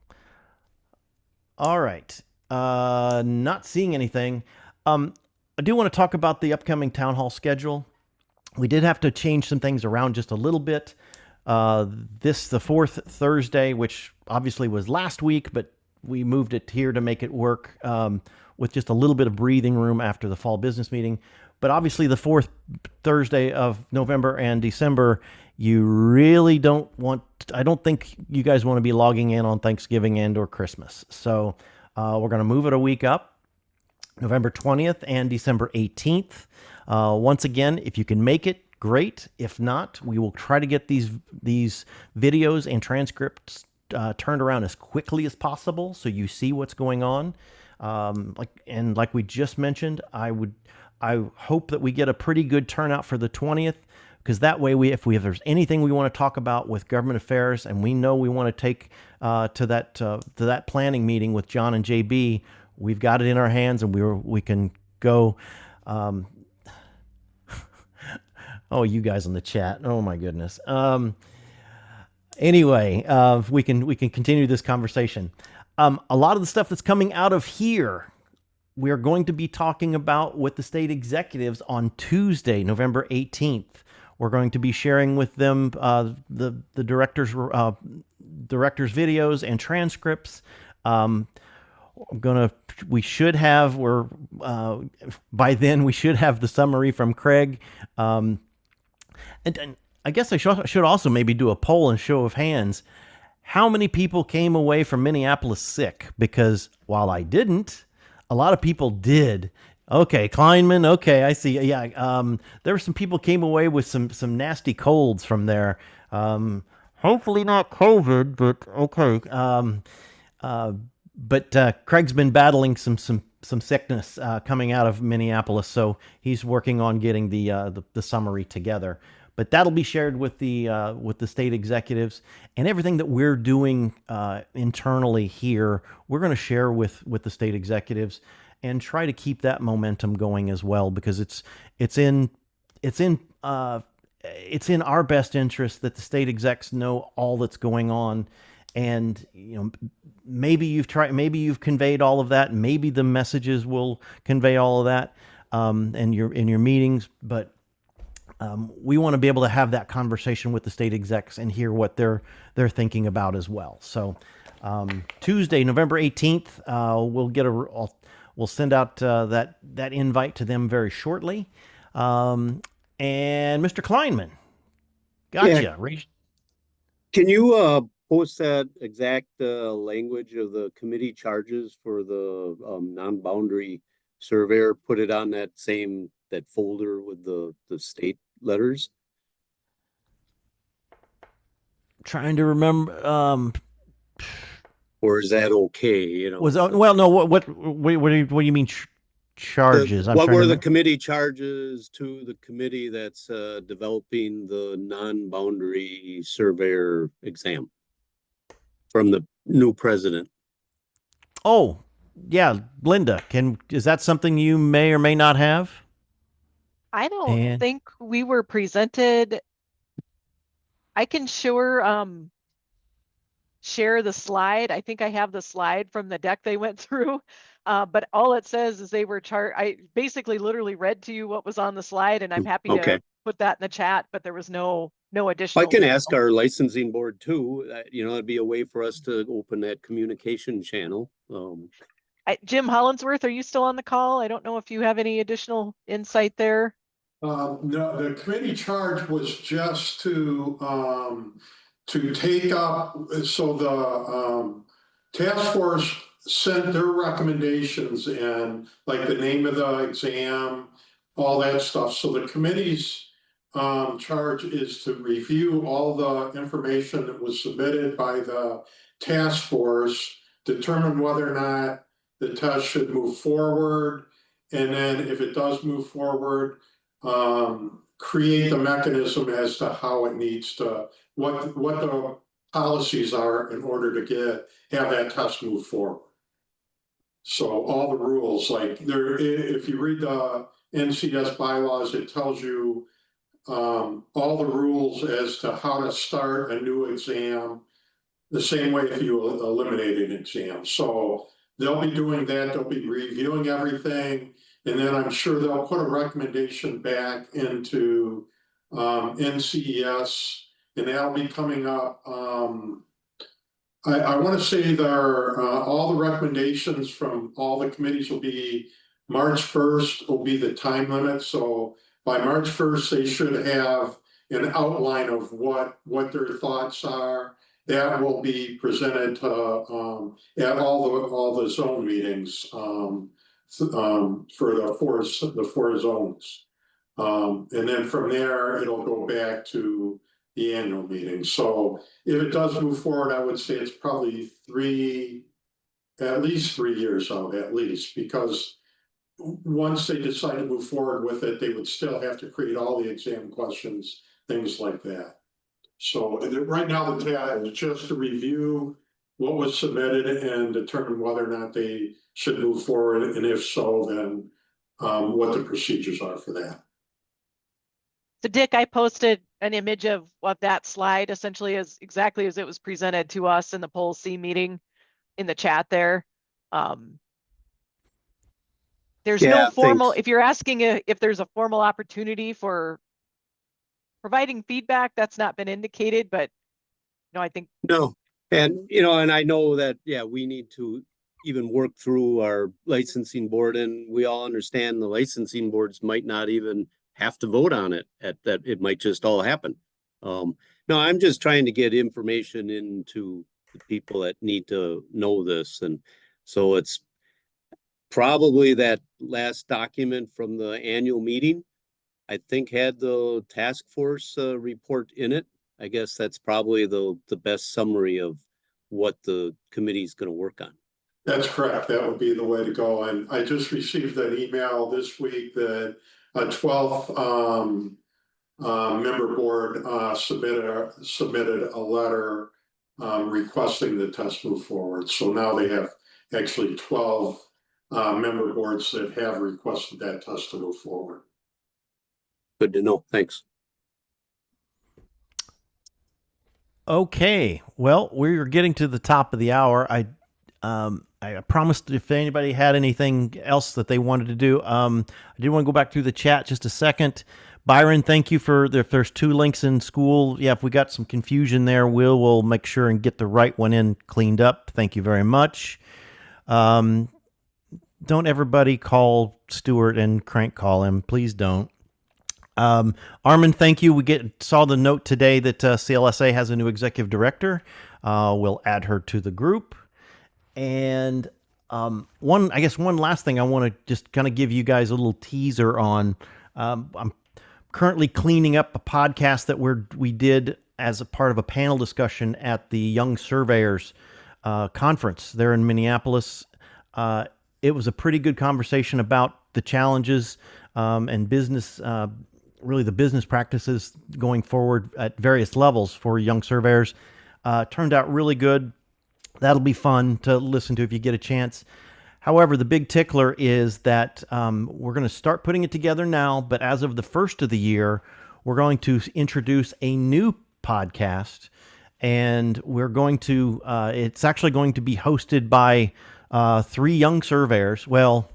All right. Not seeing anything. I do want to talk about the upcoming town hall schedule. We did have to change some things around just a little bit. the fourth Thursday, which obviously was last week, but we moved it here to make it work with just a little bit of breathing room after the fall business meeting. But obviously, the fourth Thursday of November and December, you really don't want. I don't think you guys want to be logging in on Thanksgiving and or Christmas. So we're going to move it a week up, November 20th and December 18th. Once again, if you can make it, great. If not, we will try to get these videos and transcripts turned around as quickly as possible so you see what's going on. Like we just mentioned, I hope that we get a pretty good turnout for the 20th, because that way if there's anything we want to talk about with government affairs, and we know we want to take to that planning meeting with John and JB, we've got it in our hands, and we can go. Oh, you guys in the chat! Oh my goodness. Anyway, we can continue this conversation. A lot of the stuff that's coming out of here, we are going to be talking about with the state executives on Tuesday, November 18th. We're going to be sharing with them the directors' videos and transcripts. By then we should have the summary from Craig. And I guess I should also maybe do a poll and show of hands. How many people came away from Minneapolis sick? Because while I didn't, a lot of people did. Okay, Kleinman. Okay, I see. Yeah, there were some people came away with some nasty colds from there. Hopefully not COVID, but okay. But Craig's been battling some sickness coming out of Minneapolis, so he's working on getting the summary together. But that'll be shared with the state executives, and everything that we're doing internally here, we're going to share with the state executives and try to keep that momentum going as well, because it's in our best interest that the state execs know all that's going on. And maybe you've conveyed all of that. Maybe the messages will convey all of that in your meetings, but we want to be able to have that conversation with the state execs and hear what they're thinking about as well. So Tuesday, November 18th, we'll send out that invite to them very shortly. And Mr. Kleinman, gotcha. Yeah. Can you post that exact language of the committee charges for the non-boundary surveyor? Put it on that folder with the state letters. Trying to remember. Or is that okay? Well, no. What do you mean charges? What were the committee charges to the committee that's developing the non-boundary surveyor exam from the new president? Oh, yeah, Linda. Is that something you may or may not have? I don't think we were presented. I can share the slide. I think I have the slide from the deck they went through. But all it says is they were I basically literally read to you what was on the slide, and I'm happy to put that in the chat, but there was no additional. I can ask our licensing board too. It'd be a way for us to open that communication channel. Jim Hollinsworth, are you still on the call? I don't know if you have any additional insight there. No, the committee charge was just to take up, so the task force sent their recommendations and like the name of the exam, all that stuff. So the committee's charge is to review all the information that was submitted by the task force, determine whether or not the test should move forward, and then if it does move forward, create the mechanism as to how it needs to, what the policies are in order to have that test move forward. So all the rules, like if you read the NCS bylaws, it tells you all the rules as to how to start a new exam, the same way if you eliminate an exam. So they'll be doing that, they'll be reviewing everything, and then I'm sure they'll put a recommendation back into NCES and that'll be coming up. I want to say there, all the recommendations from all the committees will be March 1st will be the time limit. So by March 1st, they should have an outline of what their thoughts are. That will be presented at all the zone meetings for the four zones. And then from there, it'll go back to the annual meeting. So if it does move forward, I would say it's probably at least 3 years out, at least, because once they decide to move forward with it, they would still have to create all the exam questions, things like that. So right now, the task is just to review what was submitted and determine whether or not they should move forward, and if so, then what the procedures are for that. So Dick, I posted an image of that slide essentially as exactly as it was presented to us in the Pol C meeting in the chat there. There's no formal, thanks. if you're asking if there's a formal opportunity for providing feedback, that's not been indicated, but no, I think. No, and and I know that, yeah, we need to even work through our licensing board, and we all understand the licensing boards might not even have to vote on it, that it might just all happen. No, I'm just trying to get information into the people that need to know this. And so it's probably that last document from the annual meeting, I think, had the task force report in it. I guess that's probably the best summary of what the committee is going to work on. That's correct. That would be the way to go. And I just received an email this week that a 12th member board submitted a letter requesting the test move forward. So now they have actually 12 member boards that have requested that test to move forward. Good to know. Thanks. Okay, well, we're getting to the top of the hour. I promised if anybody had anything else that they wanted to do. I did want to go back through the chat just a second. Byron, thank you for if there's 2 links in school. Yeah, if we got some confusion there, we'll make sure and get the right one in cleaned up. Thank you very much. Don't everybody call Stuart and crank call him. Please don't. Armin, thank you. We saw the note today that CLSA has a new executive director. We'll add her to the group. And one last thing I want to just kind of give you guys a little teaser on. I'm currently cleaning up a podcast that we did as a part of a panel discussion at the Young Surveyors conference there in Minneapolis. It was a pretty good conversation about the challenges and business, really the business practices going forward at various levels for young surveyors. Turned out really good. That'll be fun to listen to if you get a chance. However, the big tickler is that we're going to start putting it together now, but as of the first of the year, we're going to introduce a new podcast, and we're going to, it's actually going to be hosted by 3 young surveyors. Well,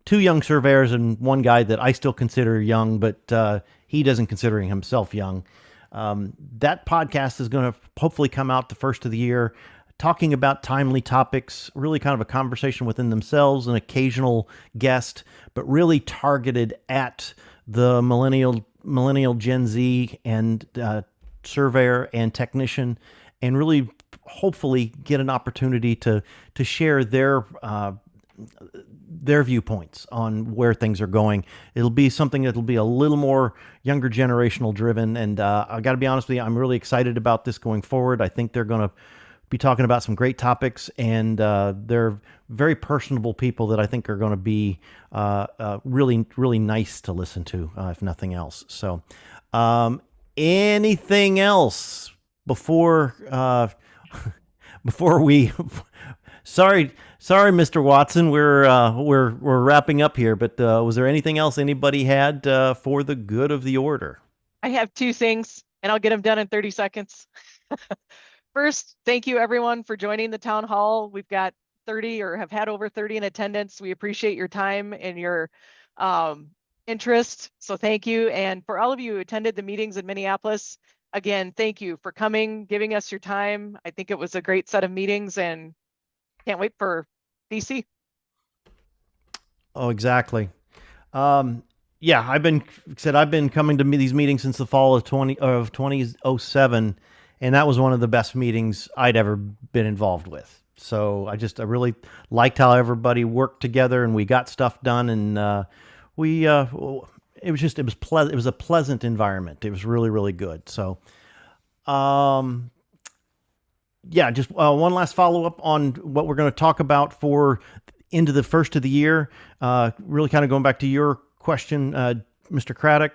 2 young surveyors and 1 guy that I still consider young, but he doesn't consider himself young. That podcast is going to hopefully come out the first of the year, talking about timely topics, really kind of a conversation within themselves, an occasional guest, but really targeted at the millennial Gen Z and surveyor and technician, and really hopefully get an opportunity to share their viewpoints on where things are going. It'll be something that'll be a little more younger generational driven. And I got to be honest with you, I'm really excited about this going forward. I think they're going to be talking about some great topics, and they're very personable people that I think are going to be really, really nice to listen to, if nothing else. So anything else before we sorry, Mr. Watson, we're wrapping up here, but was there anything else anybody had for the good of the order? I have 2 things, and I'll get them done in 30 seconds. First, thank you everyone for joining the town hall. We've got 30 or have had over 30 in attendance. We appreciate your time and your interest. So thank you. And for all of you who attended the meetings in Minneapolis, again, thank you for coming, giving us your time. I think it was a great set of meetings and can't wait for DC. Oh, exactly. Yeah, I've been coming to these meetings since the fall of 2007, and that was one of the best meetings I'd ever been involved with. So I really liked how everybody worked together and we got stuff done, and it was a pleasant environment. It was really, really good. So, yeah, just one last follow up on what we're going to talk about for into the first of the year. Really kind of going back to your question, Mr. Craddock.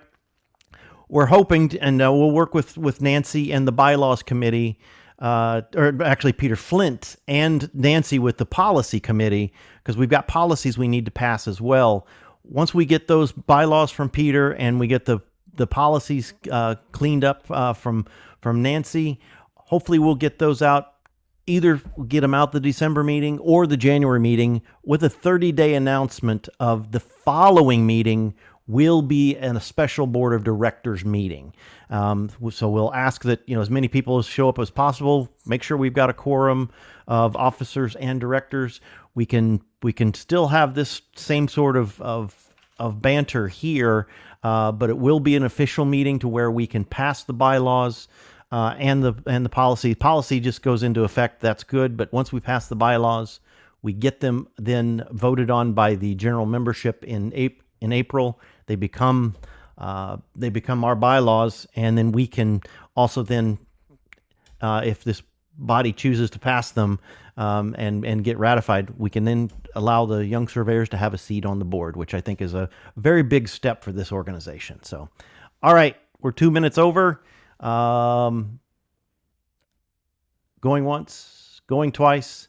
We're hoping, and we'll work with Nancy and the bylaws committee, or actually Peter Flint and Nancy with the policy committee, because we've got policies we need to pass as well. Once we get those bylaws from Peter and we get the policies cleaned up from Nancy, hopefully we'll get those out. Either get them out the December meeting or the January meeting with a 30-day announcement of the following meeting will be a special board of directors meeting. So we'll ask that, as many people show up as possible. Make sure we've got a quorum of officers and directors. We can still have this same sort of banter here, but it will be an official meeting to where we can pass the bylaws. And the policy just goes into effect. That's good. But once we pass the bylaws, we get them then voted on by the general membership in April. They become our bylaws, and then we can also then, if this body chooses to pass them and get ratified, we can then allow the young surveyors to have a seat on the board, which I think is a very big step for this organization. So, all right, we're 2 minutes over. Going once, going twice.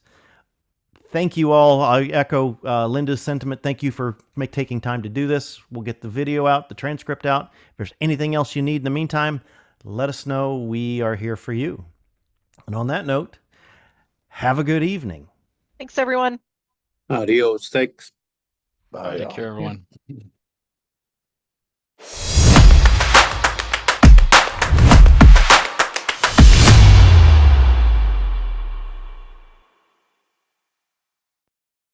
Thank you all. I echo Linda's sentiment. Thank you for taking time to do this. We'll get the video out, the transcript out. If there's anything else you need in the meantime, let us know. We are here for you. And on that note, have a good evening. Thanks, everyone. Adios. Thanks. Bye. Take care, everyone.